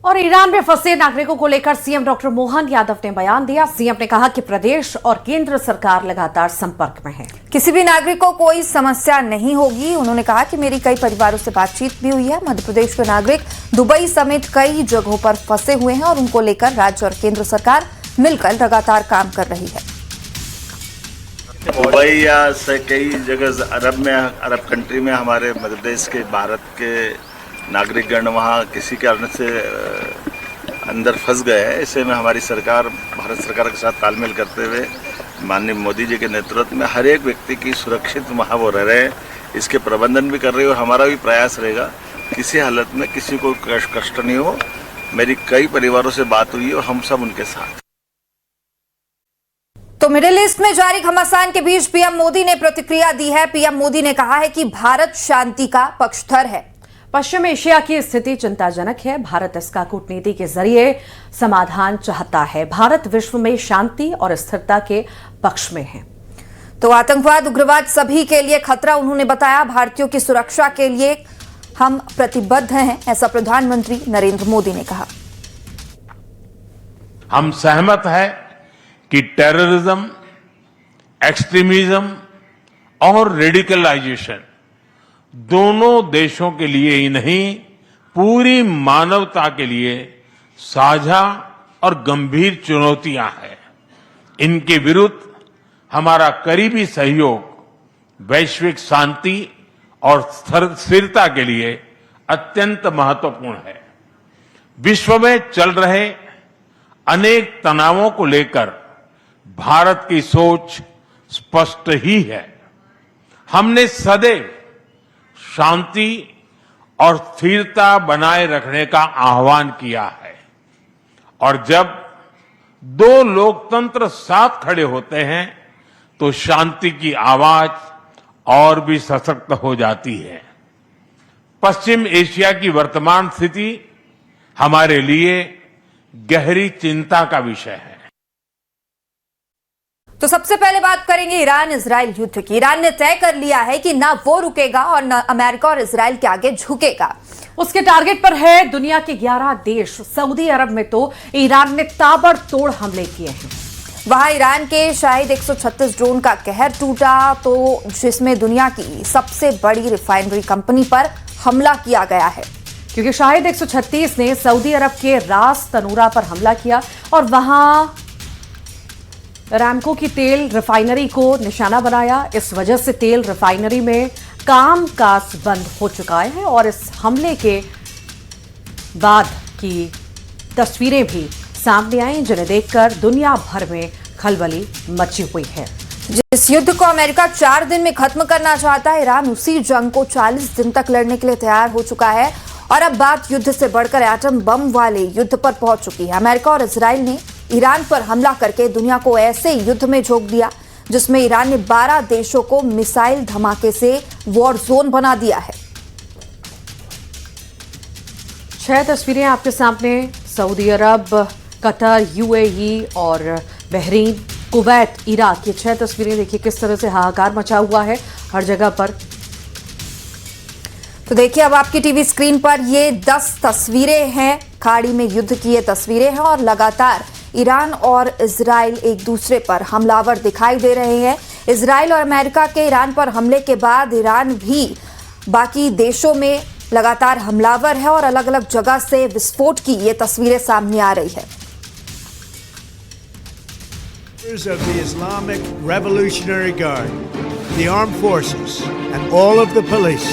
और ईरान में फंसे नागरिकों को लेकर सीएम डॉक्टर मोहन यादव ने बयान दिया। सीएम ने कहा कि प्रदेश और केंद्र सरकार लगातार संपर्क में है, किसी भी नागरिक को कोई समस्या नहीं होगी। उन्होंने कहा कि मेरी कई परिवारों से बातचीत भी हुई है। मध्य प्रदेश के नागरिक दुबई समेत कई जगहों पर फंसे हुए हैं और उनको लेकर राज्य और केंद्र सरकार मिलकर लगातार काम कर रही है। दुबई या से कई जगह अरब कंट्री में हमारे मध्य प्रदेश के भारत के नागरिकगण वहाँ किसी कारण से अंदर फंस गए हैं। ऐसे में हमारी सरकार भारत सरकार के साथ तालमेल करते हुए माननीय मोदी जी के नेतृत्व में हर एक व्यक्ति की सुरक्षित वहाँ वो रह रहे हैं, इसके प्रबंधन भी कर रही है। और हमारा भी प्रयास रहेगा किसी हालत में किसी को कष्ट नहीं हो। मेरी कई परिवारों से बात हुई है और हम सब उनके साथ। तो मिडिल ईस्ट में जारी घमासान के बीच पीएम मोदी ने प्रतिक्रिया दी है। पीएम मोदी ने कहा है कि भारत शांति का पक्षधर है। पश्चिम एशिया की स्थिति चिंताजनक है। भारत इसका कूटनीति के जरिए समाधान चाहता है। भारत विश्व में शांति और स्थिरता के पक्ष में है। तो आतंकवाद, उग्रवाद सभी के लिए खतरा उन्होंने बताया। भारतीयों की सुरक्षा के लिए हम प्रतिबद्ध हैं, ऐसा प्रधानमंत्री नरेंद्र मोदी ने कहा। हम सहमत हैं कि टेररिज्म, एक्सट्रीमिज्म और रेडिकलाइजेशन दोनों देशों के लिए ही नहीं, पूरी मानवता के लिए साझा और गंभीर चुनौतियां हैं। इनके विरुद्ध हमारा करीबी सहयोग वैश्विक शांति और स्थिरता के लिए अत्यंत महत्वपूर्ण है। विश्व में चल रहे अनेक तनावों को लेकर भारत की सोच स्पष्ट ही है। हमने सदैव शांति और स्थिरता बनाए रखने का आह्वान किया है और जब दो लोकतंत्र साथ खड़े होते हैं तो शांति की आवाज और भी सशक्त हो जाती है। पश्चिम एशिया की वर्तमान स्थिति हमारे लिए गहरी चिंता का विषय है। तो सबसे पहले बात करेंगे ईरान इजराइल युद्ध की। ईरान ने तय कर लिया है कि ना वो रुकेगा और ना अमेरिका और इजराइल के आगे झुकेगा। उसके टारगेट पर है दुनिया के 11 देश। सऊदी अरब में तो ईरान ने ताबड़तोड़ हमले किए हैं। वहां ईरान के शाहिद 136 ड्रोन का कहर टूटा, तो जिसमें दुनिया की सबसे बड़ी रिफाइनरी कंपनी पर हमला किया गया है। क्योंकि शाहिद 136 ने सऊदी अरब के रास तनूरा पर हमला किया और वहां अरामको की तेल रिफाइनरी को निशाना बनाया। इस वजह से तेल रिफाइनरी में कामकाज बंद हो चुका है और इस हमले के बाद की तस्वीरें भी सामने आई, जिन्हें देखकर दुनिया भर में खलबली मची हुई है। जिस युद्ध को अमेरिका 4 दिन में खत्म करना चाहता है, ईरान उसी जंग को 40 दिन तक लड़ने के लिए तैयार हो चुका है और अब बात युद्ध से बढ़कर एटम बम वाले युद्ध पर पहुंच चुकी है। अमेरिका और इजराइल ने ईरान पर हमला करके दुनिया को ऐसे युद्ध में झोंक दिया जिसमें ईरान ने 12 देशों को मिसाइल धमाके से वॉर जोन बना दिया है। 6 तस्वीरें आपके सामने। सऊदी अरब, कतर, यूएई और बहरीन, कुवैत, इराक, ये 6 तस्वीरें देखिए किस तरह से हाहाकार मचा हुआ है हर जगह पर। तो देखिए अब आपकी टीवी स्क्रीन पर ये 10 तस्वीरें हैं। खाड़ी में युद्ध की ये तस्वीरें हैं और लगातार ईरान और इजराइल एक दूसरे पर हमलावर दिखाई दे रहे हैं। इजराइल और अमेरिका के ईरान पर हमले के बाद ईरान भी बाकी देशों में लगातार हमलावर है और अलग अलग जगह से विस्फोट की ये तस्वीरें सामने आ रही है। Of the Islamic Revolutionary Guard, the armed forces, and all of the police,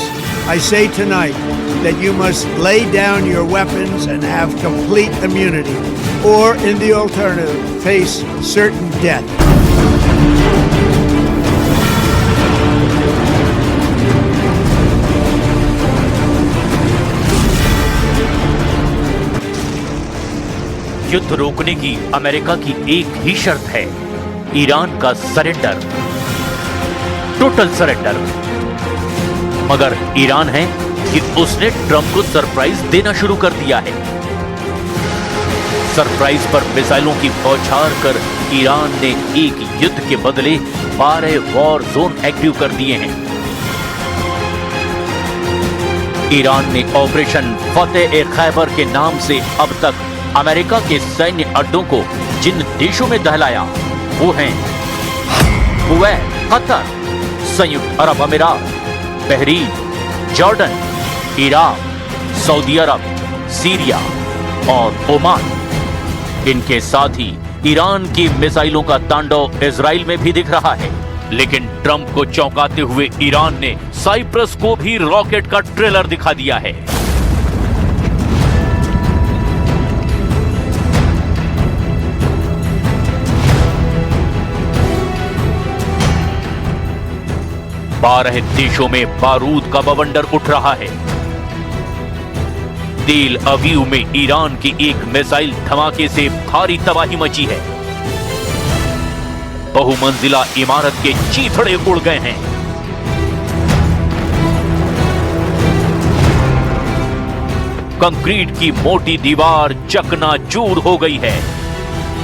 I say tonight that you must lay down your weapons and have complete immunity, or in the alternative, face certain death. युद्ध रोकने की America की एक ही शर्त है, Iran का surrender, total surrender. मगर Iran है कि उसने ट्रंप को सरप्राइज देना शुरू कर दिया है। सरप्राइज पर मिसाइलों की बौछार कर ईरान ने एक युद्ध के बदले 12 वॉर जोन एक्टिव कर दिए हैं। ईरान ने ऑपरेशन फतेह-ए-खैबर के नाम से अब तक अमेरिका के सैन्य अड्डों को जिन देशों में दहलाया वो हैं कुवैत, कतर, संयुक्त अरब अमीरात, बहरीन, जॉर्डन, इराक, सऊदी अरब, सीरिया और ओमान। इनके साथ ही ईरान की मिसाइलों का तांडव इजराइल में भी दिख रहा है। लेकिन ट्रंप को चौंकाते हुए ईरान ने साइप्रस को भी रॉकेट का ट्रेलर दिखा दिया है। बारह देशों में बारूद का बवंडर उठ रहा है। तेल अवीव में ईरान की एक मिसाइल धमाके से भारी तबाही मची है। बहुमंजिला इमारत के चीथड़े उड़ गए हैं। कंक्रीट की मोटी दीवार चकनाचूर हो गई है।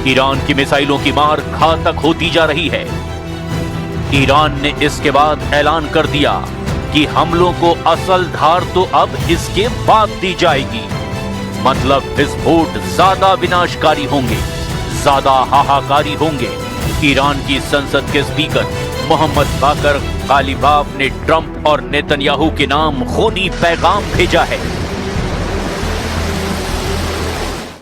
ईरान की मिसाइलों की मार घातक होती जा रही है। ईरान ने इसके बाद ऐलान कर दिया कि हमलों को असल धार तो अब इसके बाद दी जाएगी। मतलब विस्फोट ज्यादा विनाशकारी होंगे, ज्यादा हाहाकारी होंगे। ईरान की संसद के स्पीकर मोहम्मद बाकर गालिबाफ ने ट्रंप और नेतन्याहू के नाम खूनी पैगाम भेजा है।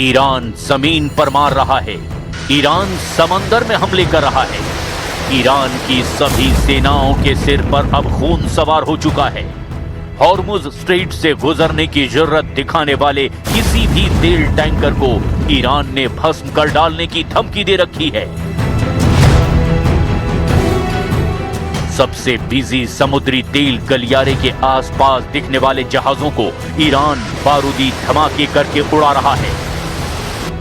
ईरान जमीन पर मार रहा है। ईरान समंदर में हमले कर रहा है। ईरान की सभी सेनाओं के सिर पर अब खून सवार हो चुका है। हॉर्मुज स्ट्रेट से गुजरने की जरूरत दिखाने वाले किसी भी तेल टैंकर को ईरान ने भस्म कर डालने की धमकी दे रखी है। सबसे बिजी समुद्री तेल गलियारे के आसपास दिखने वाले जहाजों को ईरान बारूदी धमाके करके उड़ा रहा है।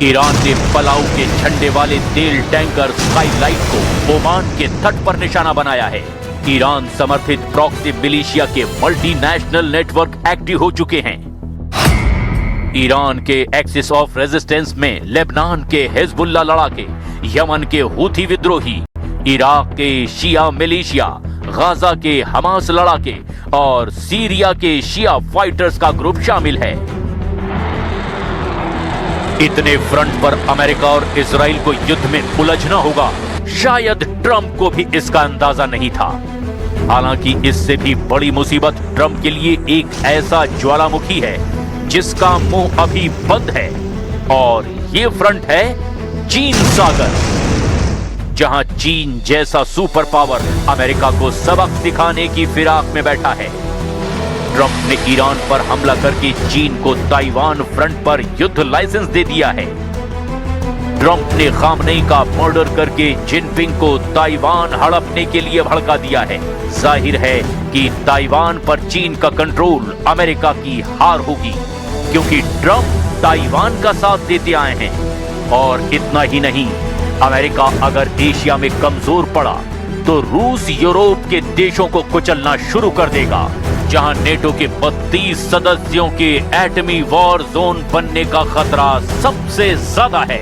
ईरान ने पलाऊ के झंडे वाले तेल टैंकर स्काईलाइट को ओमान के तट पर निशाना बनाया है। ईरान समर्थित प्रॉक्सी मिलिशिया के मल्टीनेशनल नेटवर्क एक्टिव हो चुके हैं। ईरान के एक्सिस ऑफ रेजिस्टेंस में लेबनान के हिजबुल्लाह लड़ाके, यमन के हूथी विद्रोही, इराक के शिया मिलिशिया, गाजा के हमास लड़ाके और सीरिया के शिया फाइटर्स का ग्रुप शामिल है। इतने फ्रंट पर अमेरिका और इजराइल को युद्ध में उलझना होगा, शायद ट्रंप को भी इसका अंदाजा नहीं था। हालांकि इससे भी बड़ी मुसीबत ट्रंप के लिए एक ऐसा ज्वालामुखी है जिसका मुंह अभी बंद है, और ये फ्रंट है चीन सागर, जहां चीन जैसा सुपर पावर अमेरिका को सबक सिखाने की फिराक में बैठा है। ट्रंप ने ईरान पर हमला करके चीन को ताइवान फ्रंट पर युद्ध लाइसेंस दे दिया है। ट्रंप ने खामनेई का मर्डर करके जिनपिंग को ताइवान हड़पने के लिए भड़का दिया है। जाहिर है कि ताइवान पर चीन का कंट्रोल अमेरिका की हार होगी, क्योंकि ट्रंप ताइवान का साथ देते आए हैं। और इतना ही नहीं, अमेरिका अगर एशिया में कमजोर पड़ा तो रूस यूरोप के देशों को कुचलना शुरू कर देगा, जहां नेटो के 32 सदस्यों के एटमी वॉर जोन बनने का खतरा सबसे ज्यादा है।